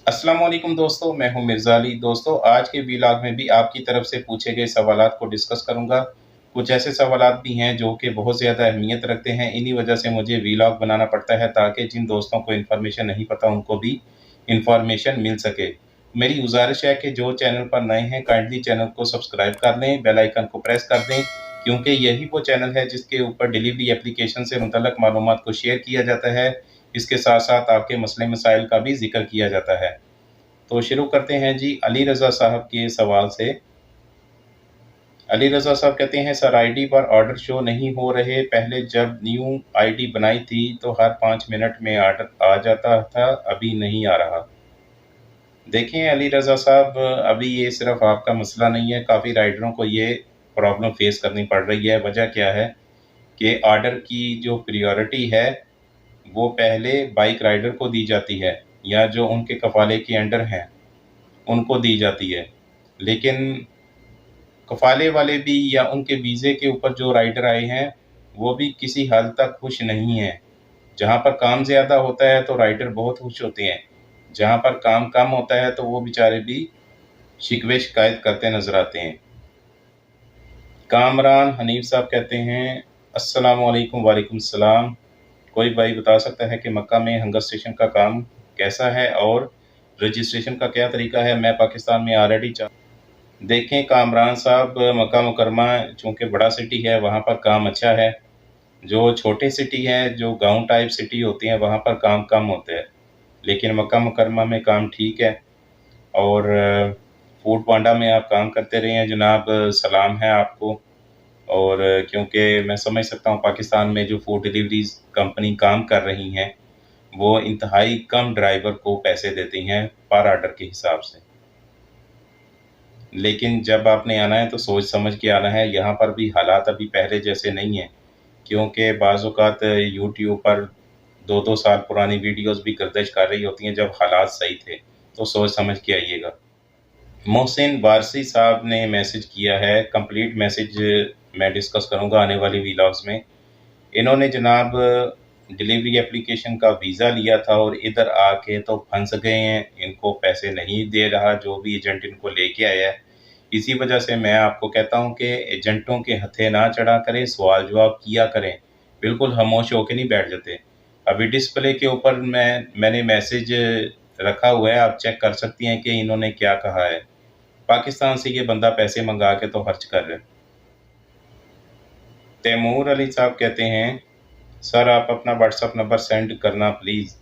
अस्सलाम वालेकुम दोस्तों, मैं हूं मिर्ज़ा अली। दोस्तों, आज के व्लॉग में भी आपकी तरफ से पूछे गए सवालात को डिस्कस करूंगा। कुछ ऐसे सवालात भी हैं जो कि बहुत ज़्यादा अहमियत रखते हैं। इन्हीं वजह से मुझे व्लॉग बनाना पड़ता है ताकि जिन दोस्तों को इन्फॉर्मेशन नहीं पता उनको भी इन्फॉर्मेशन मिल सके। मेरी गुजारिश है कि जो चैनल पर नए हैं काइंडली चैनल को सब्सक्राइब कर लें, बेल आइकन को प्रेस कर दें, क्योंकि यही वो चैनल है जिसके ऊपर डिलीवरी एप्लीकेशन से मुतल्लक मालूमात को शेयर किया जाता है। इसके साथ साथ आपके मसले मसाइल का भी जिक्र किया जाता है। तो शुरू करते हैं जी अली रज़ा साहब के सवाल से। अली रज़ा साहब कहते हैं, सर आईडी पर ऑर्डर शो नहीं हो रहे। पहले जब न्यू आईडी बनाई थी तो हर 5 मिनट में ऑर्डर आ जाता था, अभी नहीं आ रहा। देखें अली रज़ा साहब, अभी ये सिर्फ आपका मसला नहीं है, काफ़ी राइडरों को ये प्रॉब्लम फेस करनी पड़ रही है। वजह क्या है कि ऑर्डर की जो प्रायोरिटी है वो पहले बाइक राइडर को दी जाती है या जो उनके कफाले के अंडर हैं उनको दी जाती है। लेकिन कफाले वाले भी या उनके वीज़े के ऊपर जो राइडर आए हैं वो भी किसी हद तक खुश नहीं हैं। जहाँ पर काम ज़्यादा होता है तो राइडर बहुत खुश होते हैं, जहाँ पर काम कम होता है तो वो बेचारे भी शिकवे शिकायत करते नज़र आते हैं। कामरान हनीफ साहब कहते हैं, अस्सलामु अलैकुम। वालेकुम सलाम। कोई भाई बता सकता है कि मक्का में हंगर स्टेशन का काम कैसा है और रजिस्ट्रेशन का क्या तरीका है? मैं पाकिस्तान में ऑलरेडी देखें कामरान साहब, मक्का मुकरमा चूँकि बड़ा सिटी है वहाँ पर काम अच्छा है। जो छोटे सिटी हैं, जो गांव टाइप सिटी होती हैं वहाँ पर काम कम होता है, लेकिन मक्का मुकरमा में काम ठीक है। और फूड पांडा में आप काम करते रहे हैं जनाब, सलाम है आपको। और क्योंकि मैं समझ सकता हूँ पाकिस्तान में जो फूड डिलीवरीज कंपनी काम कर रही हैं वो इंतहाई कम ड्राइवर को पैसे देती हैं पर आर्डर के हिसाब से। लेकिन जब आपने आना है तो सोच समझ के आना है। यहाँ पर भी हालात अभी पहले जैसे नहीं हैं, क्योंकि बाज़ औक़ात यूट्यूब पर 2-2 साल पुरानी वीडियोस भी गर्दिश कर रही होती हैं जब हालात सही थे। तो सोच समझ के आइएगा। मोहसिन वारसी साहब ने मैसेज किया है, कंप्लीट मैसेज मैं डिस्कस करूँगा आने वाली व्लॉग्स में। इन्होंने जनाब डिलीवरी एप्लीकेशन का वीज़ा लिया था और इधर आके तो फंस गए हैं, इनको पैसे नहीं दे रहा जो भी एजेंट इनको लेके आया है। इसी वजह से मैं आपको कहता हूँ कि एजेंटों के हथे ना चढ़ा करें, सवाल जवाब किया करें, बिल्कुल खामोश होकर नहीं बैठ जाते। अभी डिस्प्ले के ऊपर मैंने मैसेज रखा हुआ है, आप चेक कर सकती हैं कि इन्होंने क्या कहा है। पाकिस्तान से ये बंदा पैसे मंगा के तो खर्च कर रहे हैं। तैमूर अली साहब कहते हैं, सर आप अपना व्हाट्सअप नंबर सेंड करना प्लीज़।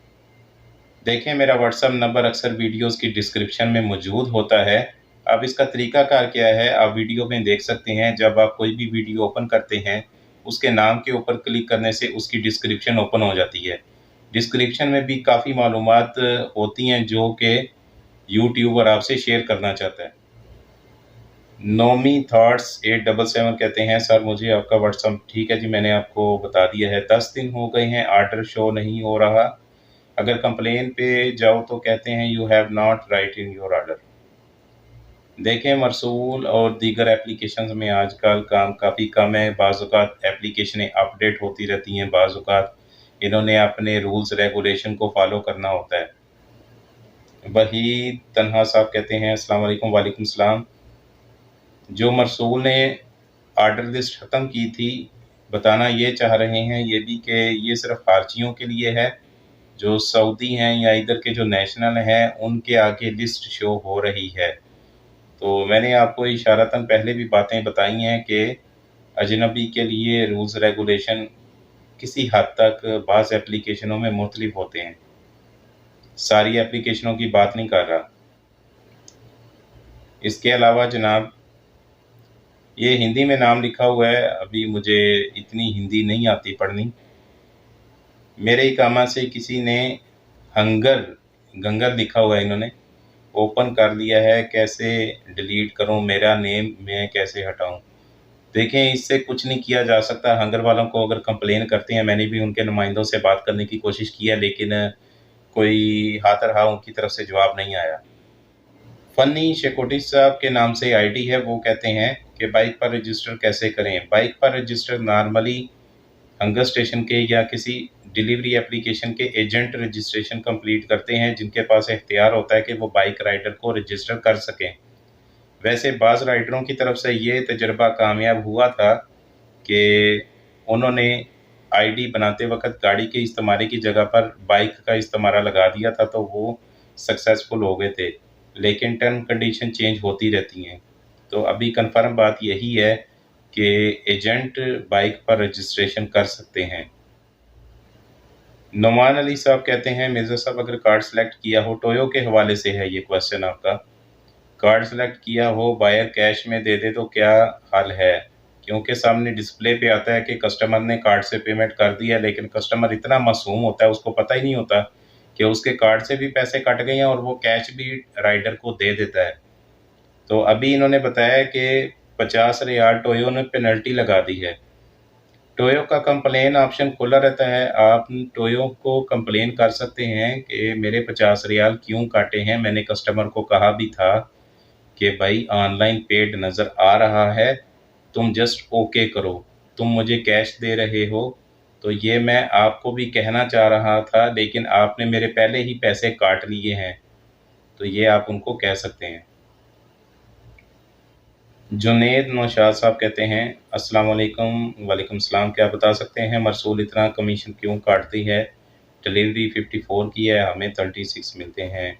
देखें मेरा व्हाट्सअप नंबर अक्सर वीडियोस की डिस्क्रिप्शन में मौजूद होता है। अब इसका तरीकाकार क्या है आप वीडियो में देख सकते हैं। जब आप कोई भी वीडियो ओपन करते हैं उसके नाम के ऊपर क्लिक करने से उसकी डिस्क्रिप्शन ओपन हो जाती है। डिस्क्रिप्शन में भी काफ़ी मालूमात होती हैं जो कि यूट्यूबर आपसे शेयर करना चाहता है। नोमी थॉट्स 877 कहते हैं, सर मुझे आपका व्हाट्सअप ठीक है जी, मैंने आपको बता दिया है। 10 दिन हो गए हैं ऑर्डर शो नहीं हो रहा। अगर कंप्लेन पे जाओ तो कहते हैं you have not right in your order. देखें मरसूल और दीगर एप्लीकेशंस में आजकल काम काफ़ी कम है। बाज़ औक़ात एप्लीकेशनें अपडेट होती रहती हैं, बाज़ औक़ात इन्होंने अपने रूल्स रेगुलेशन को फॉलो करना होता है। वहीद तन्हा साहब कहते हैं, अस्सलाम वालेकुम। वालेकुम सलाम। जो मरसूल ने ऑर्डर लिस्ट ख़त्म की थी, बताना ये चाह रहे हैं ये भी कि ये सिर्फ खारजियों के लिए है। जो सऊदी हैं या इधर के जो नेशनल हैं उनके आगे लिस्ट शो हो रही है। तो मैंने आपको इशारतन पहले भी बातें बताई हैं कि अजनबी के लिए रूल्स रेगुलेशन किसी हद तक बाज़ एप्लीकेशनों में मुख्तलिफ होते हैं। सारी एप्लीकेशनों की बात नहीं कर रहा। इसके अलावा जनाब ये हिंदी में नाम लिखा हुआ है, अभी मुझे इतनी हिंदी नहीं आती पढ़नी। मेरे इकामा से किसी ने गंगर लिखा हुआ है, इन्होंने ओपन कर लिया है। कैसे डिलीट करूं? मेरा नेम मैं कैसे हटाऊं? देखें इससे कुछ नहीं किया जा सकता। हंगर वालों को अगर कंप्लेन करते हैं, मैंने भी उनके नुमाइंदों से बात करने की कोशिश की है लेकिन कोई हाथ रहा उनकी तरफ से जवाब नहीं आया। फ़नी शेकोटी साहब के नाम से आईडी है, वो कहते हैं कि बाइक पर रजिस्टर कैसे करें? बाइक पर रजिस्टर नॉर्मली हंगर स्टेशन के या किसी डिलीवरी एप्लीकेशन के एजेंट रजिस्ट्रेशन कंप्लीट करते हैं, जिनके पास इख्तियार होता है कि वो बाइक राइडर को रजिस्टर कर सकें। वैसे बाज़ राइडरों की तरफ से ये तजर्बा कामयाब हुआ था कि उन्होंने आईडी बनाते वक्त गाड़ी के इस्तेमाल की जगह पर बाइक का इस्तेमाल लगा दिया था, तो वो सक्सेसफुल हो गए थे। लेकिन टर्म कंडीशन चेंज होती रहती हैं। तो अभी कंफर्म बात यही है कि एजेंट बाइक पर रजिस्ट्रेशन कर सकते हैं। नुमान अली साहब कहते हैं, मिर्ज़ा साहब अगर कार्ड सेलेक्ट किया हो, टोयो के हवाले से है ये क्वेश्चन आपका। कार्ड सेलेक्ट किया हो, बायर कैश में दे दे तो क्या हल है? क्योंकि सामने डिस्प्ले पे आता है कि कस्टमर ने कार्ड से पेमेंट कर दी है, लेकिन कस्टमर इतना मासूम होता है, उसको पता ही नहीं होता कि उसके कार्ड से भी पैसे कट गए हैं और वो कैश भी राइडर को दे देता है। तो अभी इन्होंने बताया कि 50 रियाल टोयो ने पेनल्टी लगा दी है। टोयो का कंप्लेन ऑप्शन खुला रहता है। आप टोयो को कंप्लेन कर सकते हैं कि मेरे 50 रियाल क्यों काटे हैं। मैंने कस्टमर को कहा भी था कि भाई ऑनलाइन पेड नज़र आ रहा है, तुम जस्ट ओके करो, तुम मुझे कैश दे रहे हो, तो ये मैं आपको भी कहना चाह रहा था, लेकिन आपने मेरे पहले ही पैसे काट लिए हैं। तो ये आप उनको कह सकते हैं। जुनेद नौशाद साहब कहते हैं, अस्सलाम वालेकुम। वालेकुम सलाम। क्या बता सकते हैं मरसूल इतना कमीशन क्यों काटती है? डिलीवरी 54 की है, हमें 36 मिलते हैं।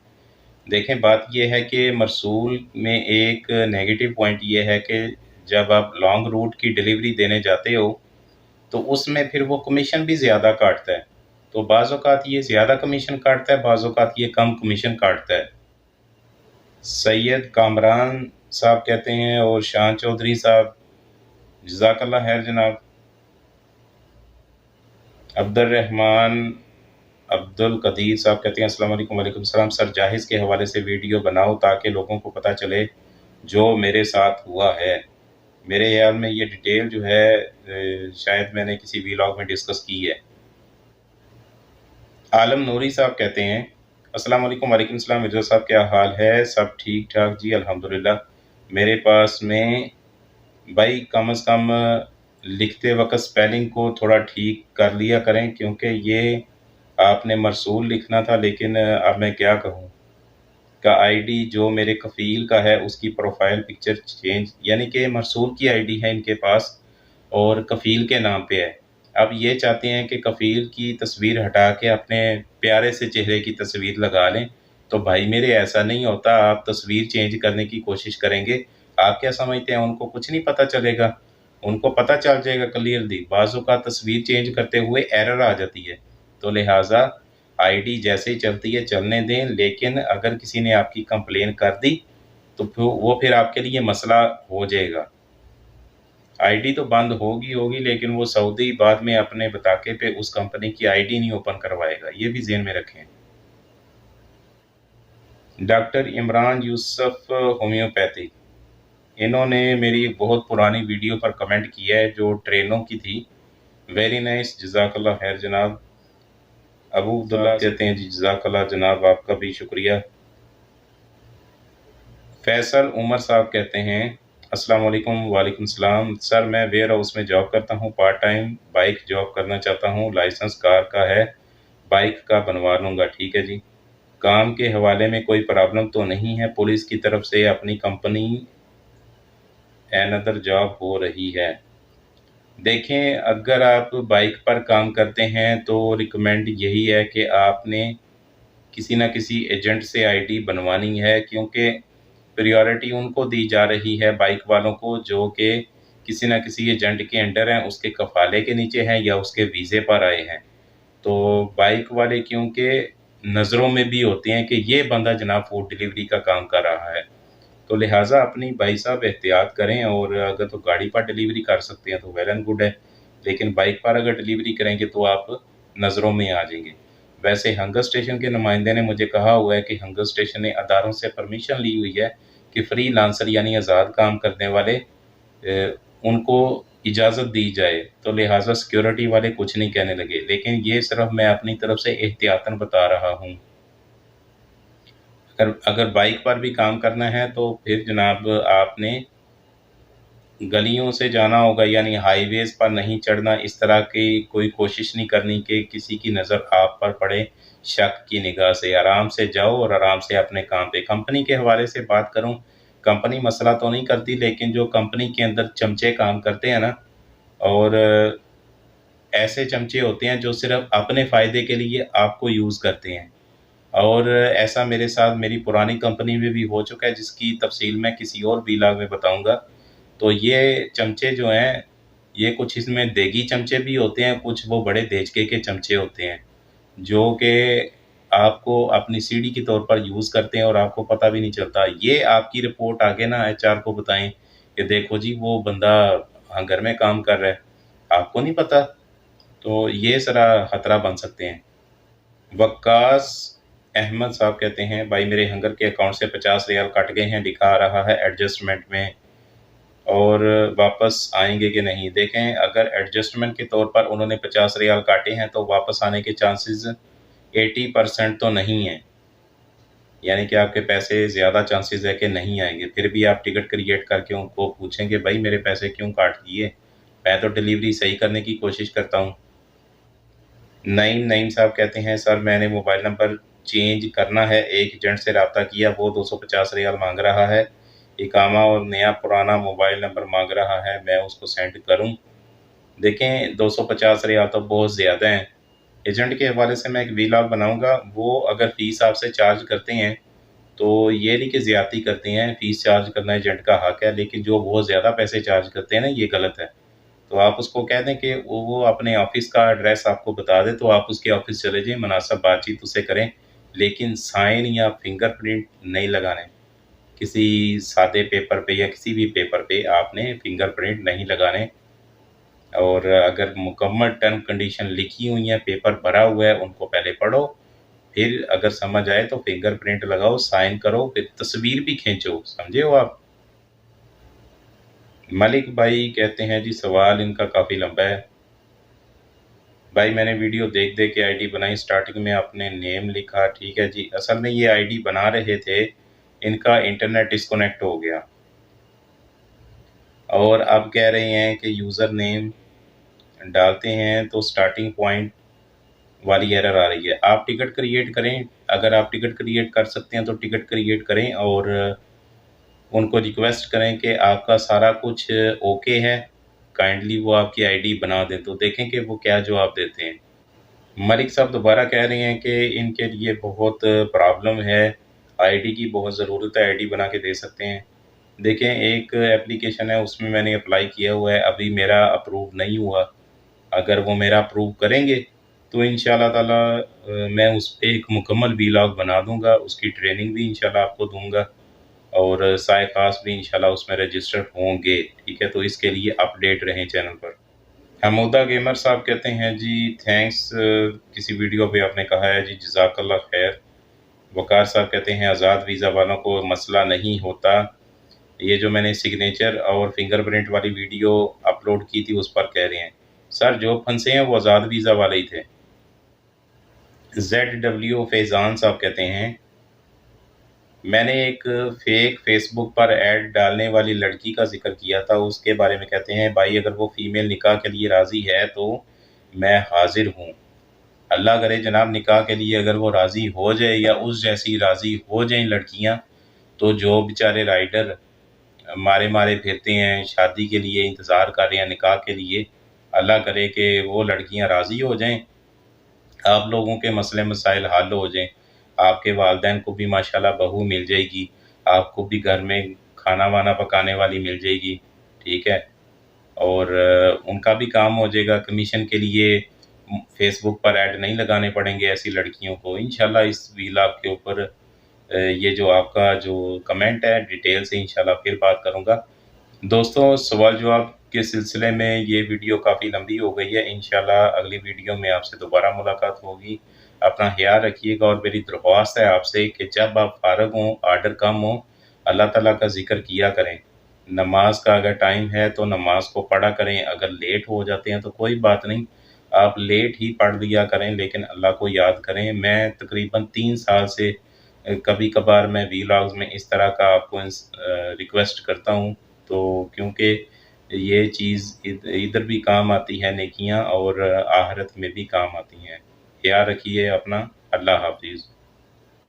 देखें, बात यह है कि मरसूल में एक नेगेटिव पॉइंट ये है कि जब आप लॉन्ग रूट की डिलीवरी देने जाते हो तो उसमें फिर वो कमीशन भी ज़्यादा काटता है। तो बाज़ औक़ात ये ज़्यादा कमीशन काटता है, बाज़ औक़ात ये कम कमीशन काटता है। सैयद कामरान साहब कहते हैं और शान चौधरी साहब, जज़ाकल्लाह खैर जनाब। अब्दुर्रहमान अब्दुल कदीर साहब कहते हैं, अस्सलाम वालेकुम। वालेकुम सलाम। सर, जाहिज़ के हवाले से वीडियो बनाओ ताकि लोगों को पता चले जो मेरे साथ हुआ है। मेरे ख्याल में ये डिटेल जो है शायद मैंने किसी व्लॉग में डिस्कस की है। आलम नूरी साहब कहते हैं, अस्सलाम वालेकुम। वालेकुम सलाम। मिर्ज़ा साहब, क्या हाल है? सब ठीक ठाक जी, अल्हम्दुलिल्लाह। मेरे पास में भाई कम अज़ कम लिखते वक्त स्पेलिंग को थोड़ा ठीक कर लिया करें, क्योंकि ये आपने मरसूल लिखना था, लेकिन अब मैं क्या कहूँ का आईडी जो मेरे कफ़ील का है उसकी प्रोफाइल पिक्चर चेंज, यानी कि मरसूल की आईडी है इनके पास और कफ़ील के नाम पे है। अब ये चाहते हैं कि कफ़ील की तस्वीर हटा के अपने प्यारे से चेहरे की तस्वीर लगा लें। तो भाई मेरे, ऐसा नहीं होता। आप तस्वीर चेंज करने की कोशिश करेंगे, आप क्या समझते हैं उनको कुछ नहीं पता चलेगा? उनको पता चल जाएगा क्लियरली। बाज़ों का तस्वीर चेंज करते हुए एरर आ जाती है। तो लिहाजा आईडी जैसे ही चलती है चलने दें, लेकिन अगर किसी ने आपकी कंप्लेन कर दी तो फिर आपके लिए मसला हो जाएगा। आईडी तो बंद होगी, लेकिन वो सऊदी बाद में अपने बताके पे उस कंपनी की आईडी नहीं ओपन करवाएगा, ये भी ज़हन में रखें। डॉक्टर इमरान यूसुफ होम्योपैथी, इन्होंने मेरी बहुत पुरानी वीडियो पर कमेंट किया है जो ट्रेनों की थी। वेरी नाइस, जज़ाकल्लाह खैर जनाब। अबू अब्दुल्ला कहते हैं जी, जज़ाकल्लाह जनाब, आपका भी शुक्रिया। फैसल उमर साहब कहते हैं, अस्सलाम वालेकुम। वालेकुम सलाम। सर, मैं वेयर हाउस में जॉब करता हूँ, पार्ट टाइम बाइक जॉब करना चाहता हूँ, लाइसेंस कार का है, बाइक का बनवा लूँगा। ठीक है जी। काम के हवाले में कोई प्रॉब्लम तो नहीं है? पुलिस की तरफ से अपनी कंपनी एनदर जॉब हो रही है? देखें, अगर आप बाइक पर काम करते हैं तो रिकमेंड यही है कि आपने किसी न किसी एजेंट से आईडी बनवानी है, क्योंकि प्रायोरिटी उनको दी जा रही है बाइक वालों को जो कि किसी न किसी एजेंट के अंडर हैं, उसके कफ़ाले के नीचे हैं या उसके वीज़े पर आए हैं। तो बाइक वाले क्योंकि नज़रों में भी होते हैं कि ये बंदा जनाब फूड डिलीवरी का काम कर रहा है, तो लिहाजा अपनी भाई साहब एहतियात करें। और अगर तो गाड़ी पर डिलीवरी कर सकते हैं तो वेल एंड गुड है, लेकिन बाइक पर अगर डिलीवरी करेंगे तो आप नज़रों में आ जाएंगे। वैसे हंगर स्टेशन के नुमाइंदे ने मुझे कहा हुआ है कि हंगर स्टेशन ने अदारों से परमिशन ली हुई है कि फ्री लांसर यानी आज़ाद काम करने वाले उनको इजाज़त दी जाए, तो लिहाजा सिक्योरिटी वाले कुछ नहीं कहने लगे। लेकिन ये सिर्फ मैं अपनी तरफ से एहतियातन बता रहा हूँ। अगर बाइक पर भी काम करना है तो फिर जनाब आपने गलियों से जाना होगा, यानी हाईवेज़ पर नहीं चढ़ना। इस तरह की कोई कोशिश नहीं करनी कि किसी की नज़र आप पर पड़े शक की निगाह से। आराम से जाओ और आराम से अपने काम पे। कंपनी के हवाले से बात करूं, कंपनी मसला तो नहीं करती, लेकिन जो कंपनी के अंदर चमचे काम करते हैं ना, और ऐसे चमचे होते हैं जो सिर्फ अपने फ़ायदे के लिए आपको यूज़ करते हैं। और ऐसा मेरे साथ मेरी पुरानी कंपनी में भी हो चुका है, जिसकी तफसील मैं किसी और व्लॉग में बताऊंगा। तो ये चमचे जो हैं, ये कुछ इसमें देगी चमचे भी होते हैं, कुछ वो बड़े देचके के चमचे होते हैं, जो कि आपको अपनी सीढ़ी के तौर पर यूज़ करते हैं और आपको पता भी नहीं चलता। ये आपकी रिपोर्ट आगे ना एचआर को बताएं कि देखो जी वो बंदा घर में काम कर रहा है, आपको नहीं पता। तो ये सारा खतरा बन सकते हैं। वक्कास अहमद साहब कहते हैं, भाई मेरे हंगर के अकाउंट से 50 रियाल कट गए हैं, दिखा रहा है एडजस्टमेंट में, और वापस आएंगे कि नहीं। देखें, अगर एडजस्टमेंट के तौर पर उन्होंने 50 रियाल काटे हैं तो वापस आने के चांसेस 80% तो नहीं है, यानी कि आपके पैसे ज़्यादा चांसेस है कि नहीं आएंगे। फिर भी आप टिकट क्रिएट करके उनको पूछेंगे भाई मेरे पैसे क्यों काट दिए, मैं तो डिलीवरी सही करने की कोशिश करता हूँ। नईम साहब कहते हैं, सर मैंने मोबाइल नंबर चेंज करना है, एक एजेंट से रब्ता किया, वो 250 रियाल मांग रहा है, इकामा और नया पुराना मोबाइल नंबर मांग रहा है, मैं उसको सेंड करूं? देखें, 250 रियाल तो बहुत ज़्यादा है। एजेंट के हवाले से मैं एक वीलॉग बनाऊंगा। वो अगर फ़ीस आपसे चार्ज करते हैं तो ये नहीं कि ज़्यादती करते हैं, फ़ीस चार्ज करना एजेंट का हक है, लेकिन जो बहुत ज़्यादा पैसे चार्ज करते हैं ना, ये गलत है। तो आप उसको कह दें कि वो अपने ऑफिस का एड्रेस आपको बता दे, तो आप उसके ऑफिस चले जाएं, मुनासिब बातचीत उससे करें, लेकिन साइन या फिंगरप्रिंट नहीं लगाने। किसी सादे पेपर पे या किसी भी पेपर पे आपने फिंगरप्रिंट नहीं लगाने। और अगर मुकम्मल टर्म कंडीशन लिखी हुई है, पेपर भरा हुआ है, उनको पहले पढ़ो, फिर अगर समझ आए तो फिंगरप्रिंट लगाओ, साइन करो, फिर तस्वीर भी खींचो। समझे हो आप? मलिक भाई कहते हैं, जी सवाल इनका काफ़ी लंबा है। भाई मैंने वीडियो देख देख के आईडी बनाई, स्टार्टिंग में आपने नेम लिखा, ठीक है जी। असल में ये आईडी बना रहे थे, इनका इंटरनेट डिस्कनेक्ट हो गया, और अब कह रहे हैं कि यूज़र नेम डालते हैं तो स्टार्टिंग पॉइंट वाली एरर आ रही है। आप टिकट क्रिएट करें, अगर आप टिकट क्रिएट कर सकते हैं तो टिकट क्रिएट करें, और उनको रिक्वेस्ट करें कि आपका सारा कुछ ओके है, काइंडली वो आपकी आईडी बना दें, तो देखें कि वो क्या जवाब देते हैं। मलिक साहब दोबारा कह रहे हैं कि इनके लिए बहुत प्रॉब्लम है, आईडी की बहुत ज़रूरत है, आईडी बना के दे सकते हैं। देखें, एक एप्लीकेशन है, उसमें मैंने अप्लाई किया हुआ है, अभी मेरा अप्रूव नहीं हुआ। अगर वो मेरा अप्रूव करेंगे तो इंशाल्लाह ताला मैं उस पर एक मुकम्मल वीलॉग बना दूंगा, उसकी ट्रेनिंग भी इंशाल्लाह आपको दूंगा, और साय खास भी इंशाल्लाह उसमें रजिस्टर्ड होंगे। ठीक है, तो इसके लिए अपडेट रहें चैनल पर। हमूदा गेमर साहब कहते हैं, जी थैंक्स, किसी वीडियो पे आपने कहा है जी, जज़ाकल्लाह खैर। वकार साहब कहते हैं, आज़ाद वीज़ा वालों को मसला नहीं होता। ये जो मैंने सिग्नेचर और फिंगरप्रिंट वाली वीडियो अपलोड की थी उस पर कह रहे हैं। सर जो फंसे हैं वो आज़ाद वीज़ा वाले ही थे। ZW फैज़ान साहब कहते हैं, मैंने एक फेक फेसबुक पर ऐड डालने वाली लड़की का जिक्र किया था, उसके बारे में कहते हैं, भाई अगर वो फीमेल निकाह के लिए राज़ी है तो मैं हाजिर हूँ। अल्लाह करे जनाब, निकाह के लिए अगर वो राज़ी हो जाए या उस जैसी राज़ी हो जाएं लड़कियाँ, तो जो बेचारे राइडर मारे मारे फिरते हैं, शादी के लिए इंतज़ार कर रहे हैं, निकाह के लिए, अल्लाह करे कि वो लड़कियाँ राज़ी हो जाएं, आप लोगों के मसले मसाइल हल हो जाएं, आपके वालिदैन को भी माशाल्लाह बहू मिल जाएगी, आपको भी घर में खाना वाना पकाने वाली मिल जाएगी, ठीक है, और उनका भी काम हो जाएगा। कमीशन के लिए फेसबुक पर ऐड नहीं लगाने पड़ेंगे ऐसी लड़कियों को। इंशाल्लाह इस व्लॉग के ऊपर ये जो आपका जो कमेंट है, डिटेल से इंशाल्लाह फिर बात करूँगा। दोस्तों, सवाल जवाब के सिलसिले में ये वीडियो काफ़ी लंबी हो गई है। इंशाल्लाह अगली वीडियो में आपसे दोबारा मुलाकात होगी। अपना ख्याल रखिएगा, और मेरी दरख्वास्त है आपसे कि जब आप फारग हों, आर्डर कम हो, अल्लाह ताला का ज़िक्र किया करें। नमाज का अगर टाइम है तो नमाज को पढ़ा करें, अगर लेट हो जाते हैं तो कोई बात नहीं, आप लेट ही पढ़ लिया करें, लेकिन अल्लाह को याद करें। मैं तकरीबन 3 साल से कभी कभार मैं वीलॉग्स में इस तरह का आपको रिक्वेस्ट करता हूँ, तो क्योंकि یہ چیز ادھر بھی کام آتی ہے نیکیاں، اور آخرت میں بھی کام آتی ہیں۔ خیال رکھیے اپنا۔ اللہ حافظ۔